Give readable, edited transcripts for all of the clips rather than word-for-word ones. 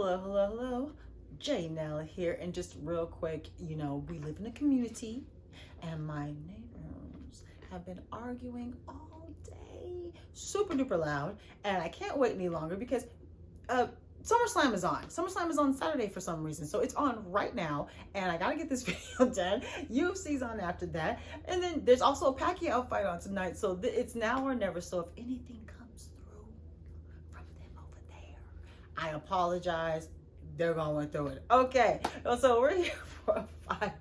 Hello, hello, hello. J Nell here, and just real quick, we live in a community, and my neighbors have been arguing all day, super duper loud, and I can't wait any longer because SummerSlam is on. SummerSlam is on Saturday for some reason, so it's on right now, and I gotta get this video done. UFC's on after that, and then there's also a Pacquiao fight on tonight, so it's now or never. So if anything comes through from them over there, I apologize. They're going through it. Okay, so we're here for a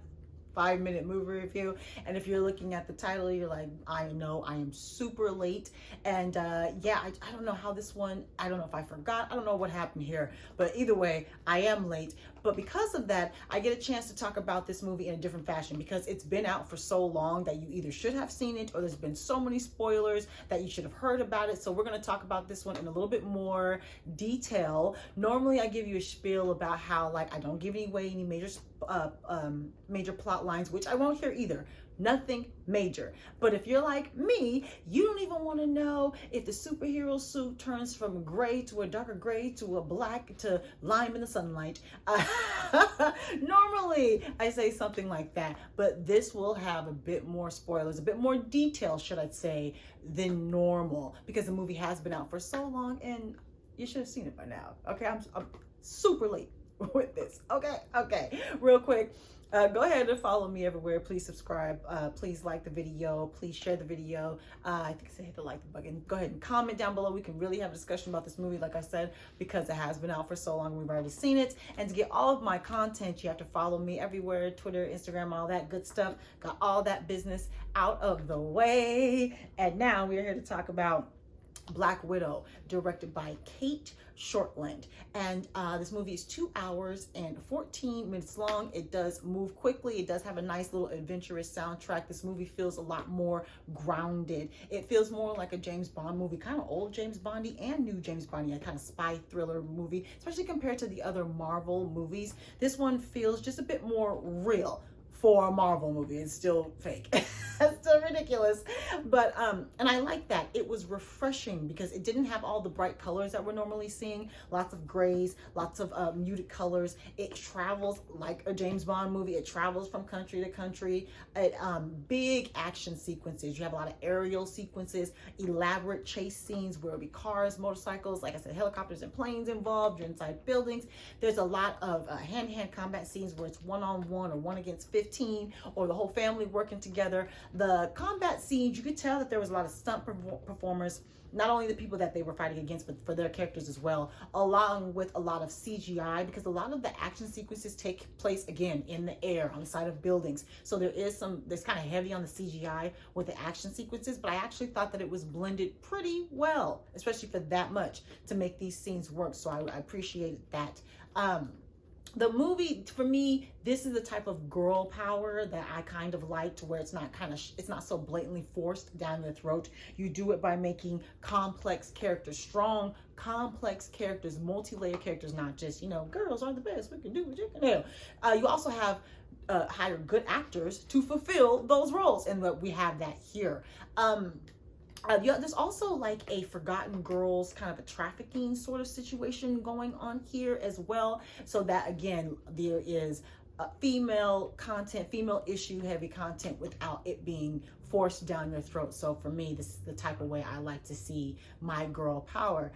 five-minute movie review, and if you're looking at the title, you're like, I know I am super late, and yeah, I don't know how this one, I don't know if I forgot, I don't know what happened here, but either way, I am late. But because of that, I get a chance to talk about this movie in a different fashion because it's been out for so long that you either should have seen it or there's been so many spoilers that you should have heard about it. So we're going to talk about this one in a little bit more detail. Normally I give you a spiel about how, like, I don't give away any major plot lines, which I won't hear either. Nothing major. But if you're like me, you don't even want to know if the superhero suit turns from gray to a darker gray to a black to lime in the sunlight. Normally I say something like that, but this will have a bit more spoilers, a bit more detail, should I say, than normal, because the movie has been out for so long and you should have seen it by now. Okay, I'm super late with this. Okay, real quick. Go ahead and follow me everywhere. Please subscribe. Please like the video. Please share the video. I think I said hit the like button. Go ahead and comment down below. We can really have a discussion about this movie, like I said, because it has been out for so long. We've already seen it. And to get all of my content, you have to follow me everywhere. Twitter, Instagram, all that good stuff. Got all that business out of the way. And now we're here to talk about Black Widow, directed by Cate Shortland. And this movie is 2 hours and 14 minutes long. It does move quickly. It does have a nice little adventurous soundtrack. This movie feels a lot more grounded. It feels more like a James Bond movie, kind of old James Bondy and new James Bondy, a kind of spy thriller movie, especially compared to the other Marvel movies. This one feels just a bit more real. For a Marvel movie, it's still fake. It's still ridiculous, but and I like that. It was refreshing because it didn't have all the bright colors that we're normally seeing. Lots of grays, lots of muted colors. It travels like a James Bond movie. It travels from country to country. Big action sequences. You have a lot of aerial sequences, elaborate chase scenes where it'll be cars, motorcycles, like I said, helicopters and planes involved. You're inside buildings. There's a lot of hand-to-hand combat scenes where it's one-on-one or one against 15, or the whole family working together. The combat scenes, you could tell that there was a lot of stunt performers, not only the people that they were fighting against, but for their characters as well, along with a lot of CGI, because a lot of the action sequences take place, again, in the air, on the side of buildings. So there's kind of heavy on the CGI with the action sequences, but I actually thought that it was blended pretty well, especially for that much, to make these scenes work. So I appreciated that. The movie, for me, this is the type of girl power that I kind of like, to where it's not so blatantly forced down your throat. You do it by making complex characters, strong, complex characters, multi-layered characters, not just, girls are the best, we can do what you can do. You also have hire good actors to fulfill those roles, and we have that here. There's also like a Forgotten Girls kind of a trafficking sort of situation going on here as well. So that, again, there is female content, female issue heavy content without it being forced down your throat. So for me, this is the type of way I like to see my girl power.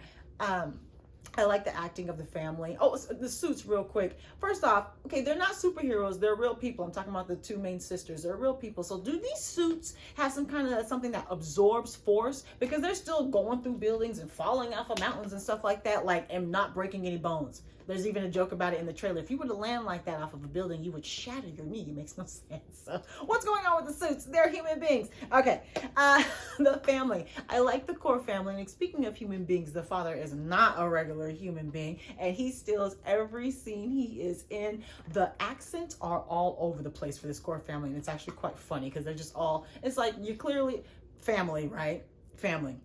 I like the acting of the family. Oh, the suits, real quick. First off, okay, they're not superheroes. They're real people. I'm talking about the two main sisters. They're real people. So do these suits have some kind of something that absorbs force? Because they're still going through buildings and falling off of mountains and stuff like that, and not breaking any bones. There's even a joke about it in the trailer. If you were to land like that off of a building, you would shatter your knee. It makes no sense. So what's going on with the suits? They're human beings. Okay, the family. I like the core family. And speaking of human beings, the father is not a regular human being, and he steals every scene he is in. The accents are all over the place for this core family, and it's actually quite funny because they're just all, it's like, you're clearly family, right? Family.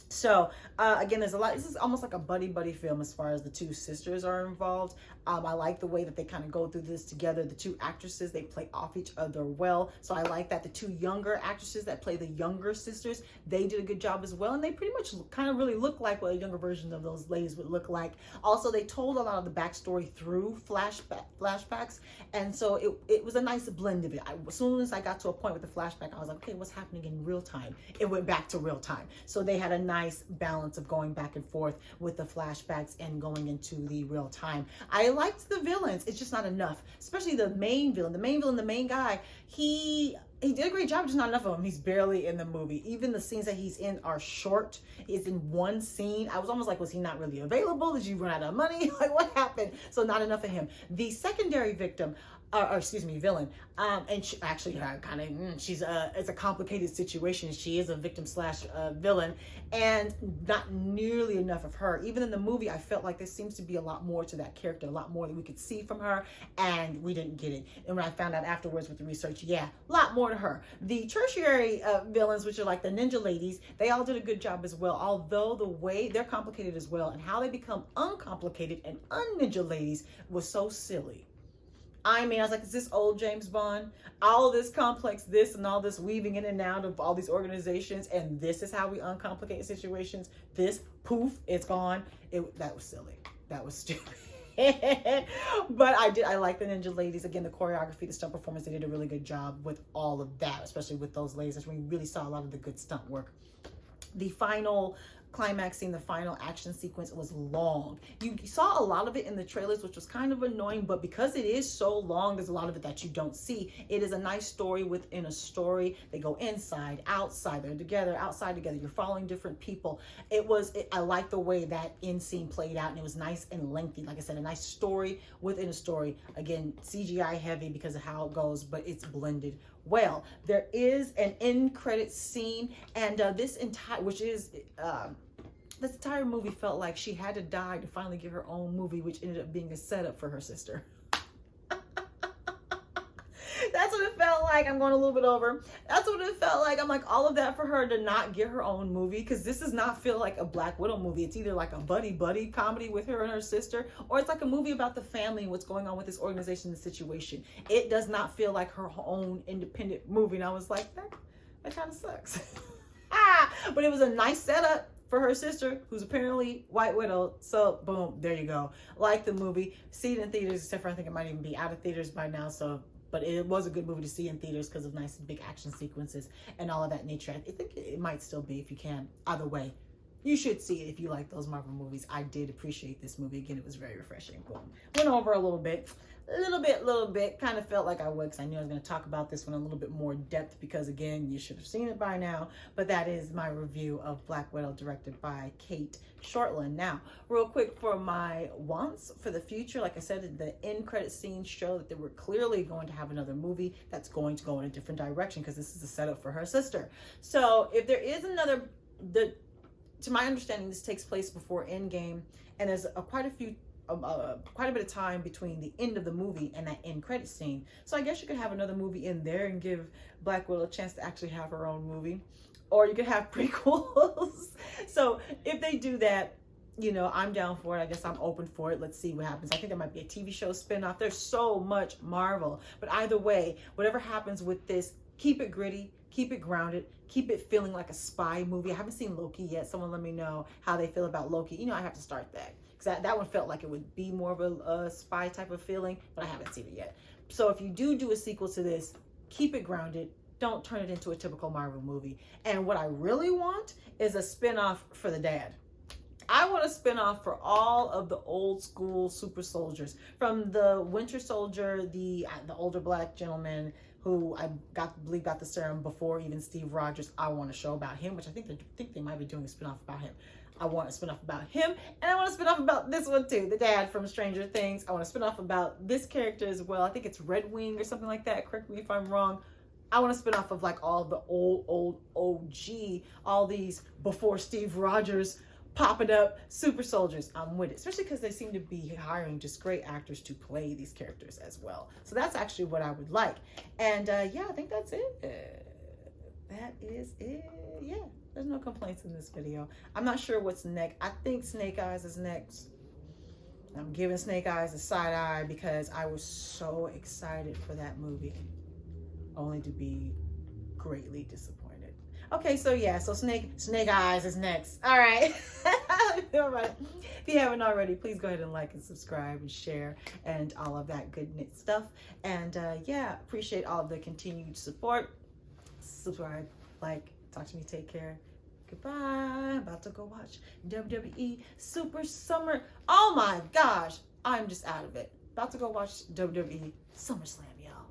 So again, there's a lot. This is almost like a buddy film as far as the two sisters are involved. I like the way that they kind of go through this together. The two actresses, they play off each other well. So I like that. The two younger actresses that play the younger sisters, they did a good job as well. And they pretty much kind of really look like what a younger version of those ladies would look like. Also, they told a lot of the backstory through flashbacks. And so it was a nice blend of it. As soon as I got to a point with the flashback, I was like, okay, what's happening in real time? It went back to real time. So they had a nice balance of going back and forth with the flashbacks and going into the real time. I liked the villains. It's just not enough, especially the main villain. The main guy, he did a great job, just not enough of him. He's barely in the movie. Even the scenes that he's in are short. He's in one scene. I was almost like, was he not really available? Did you run out of money? Like, what happened? So not enough of him. The secondary victim, villain, and she, actually kind of, she's it's a complicated situation. She is a victim slash villain, and not nearly enough of her. Even in the movie, I felt like there seems to be a lot more to that character, a lot more that we could see from her, and we didn't get it. And when I found out afterwards with the research, yeah, a lot more to her. The tertiary villains, which are like the ninja ladies, they all did a good job as well, although the way they're complicated as well, and how they become uncomplicated and un-ninja ladies was so silly. I mean, I was like, is this old James Bond? All this complex this and all this weaving in and out of all these organizations, and this is how we uncomplicate situations. This, poof, it's gone. That was silly. That was stupid. But I like the ninja ladies. Again, the choreography, the stunt performance, they did a really good job with all of that, especially with those ladies. That's when you really saw a lot of the good stunt work. The final climax scene, the final action sequence was long. You saw a lot of it in the trailers, which was kind of annoying, but because it is so long, there's a lot of it that you don't see. It is a nice story within a story. They go inside, outside, they're together, outside together. You're following different people. I like the way that end scene played out, and it was nice and lengthy. Like I said, a nice story within a story. Again, CGI heavy because of how it goes, but it's blended well. There is an end credit scene, and this entire movie felt like she had to die to finally get her own movie, which ended up being a setup for her sister. That's what it felt like. I'm going a little bit over. That's what it felt like. I'm like, all of that for her to not get her own movie, because this does not feel like a Black Widow movie. It's either like a buddy comedy with her and her sister, or it's like a movie about the family and what's going on with this organization and situation. It does not feel like her own independent movie. And I was like, that kind of sucks. But it was a nice setup for her sister, who's apparently White Widow. So boom, there you go. Like the movie, see it in theaters, except for I think it might even be out of theaters by now. So, but it was a good movie to see in theaters because of nice big action sequences and all of that nature. I think it might still be, if you can. Either way, you should see it if you like those Marvel movies. I did appreciate this movie. Again, it was very refreshing. Boom. Went over a little bit. Kind of felt like I would, because I knew I was going to talk about this one a little bit more depth, because again, you should have seen it by now. But that is my review of Black Widow, directed by Cate Shortland. Now, real quick for my wants for the future, like I said, the end credit scenes show that they were clearly going to have another movie that's going to go in a different direction, because this is a setup for her sister. So if there is another, to my understanding, this takes place before Endgame, and there's quite a bit of time between the end of the movie and that end credit scene. So I guess you could have another movie in there and give Black Widow a chance to actually have her own movie, or you could have prequels. So if they do that, you know, I'm down for it. I guess I'm open for it. Let's see what happens. I think there might be a TV show spinoff. There's so much Marvel, but either way, whatever happens with this, keep it gritty, keep it grounded, keep it feeling like a spy movie. I haven't seen Loki yet. Someone let me know how they feel about Loki. You know, I have to start that, because that one felt like it would be more of a spy type of feeling, but I haven't seen it yet. So if you do a sequel to this, keep it grounded. Don't turn it into a typical Marvel movie. And what I really want is a spinoff for the dad. I want a spinoff for all of the old school super soldiers, from the Winter Soldier, the older black gentleman who I believe got the serum before even Steve Rogers. I want a show about him, which I think they might be doing a spinoff about him. I want a spinoff about him, and I want a spinoff about this one too, the dad from Stranger Things. I want a spinoff about this character as well. I think it's Red Wing or something like that. Correct me if I'm wrong. I want a spinoff of like all the old OG, all these before Steve Rogers popping up super soldiers. I'm with it, especially because they seem to be hiring just great actors to play these characters as well. So that's actually what I would like. And yeah, I think that's it. That is it. Yeah. There's no complaints in this video. I'm not sure what's next. I think Snake Eyes is next. I'm giving Snake Eyes a side eye because I was so excited for that movie, only to be greatly disappointed. Okay, so yeah, so Snake Eyes is next. All right. All right. If you haven't already, please go ahead and like and subscribe and share and all of that good knit stuff. And yeah, appreciate all of the continued support. Subscribe, like, talk to me, take care. Goodbye. I'm about to go watch WWE Super Summer. Oh my gosh, I'm just out of it. About to go watch WWE SummerSlam, y'all.